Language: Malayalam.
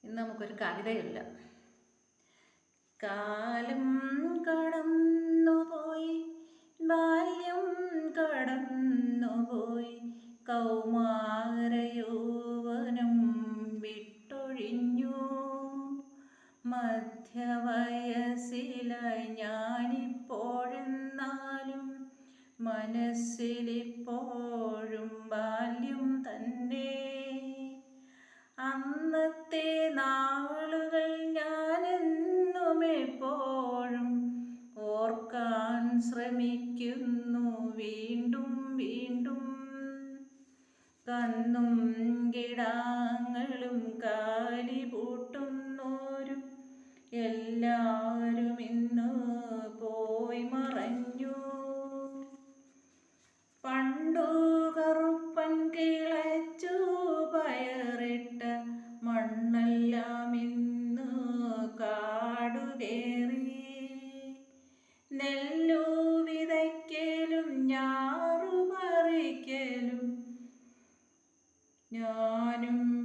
ഇന്ന് നമുക്കൊരു കവിതയില്ല. കാലം കടന്നുപോയി, ബാല്യം കടന്നുപോയി, കൗമാരയൗവനം വിട്ടൊഴിഞ്ഞു. മധ്യവയസ്സിലായി ഞാനിപ്പോഴെന്നാലും മനസ്സിലിപ്പോഴും ബാല്യം തന്നെ. അന്നത്തെ നാളുകൾ ഞാനെന്നും എപ്പോഴും ഓർക്കാൻ ശ്രമിക്കുന്നു വീണ്ടും വീണ്ടും. കന്നും കിടാങ്ങളും കാലിപൂട്ടുന്നോരും എല്ലാവരും ഇന്ന് പോയി മറഞ്ഞു. പണ്ടു കറുപ്പൻ കിളച്ചു പയറിട്ട മണ്ണെല്ലാം ഇന്ന് കാടുകേറി. നെല്ലു വിതയ്ക്കലും ഞാറു പറിക്കലും ഞാനും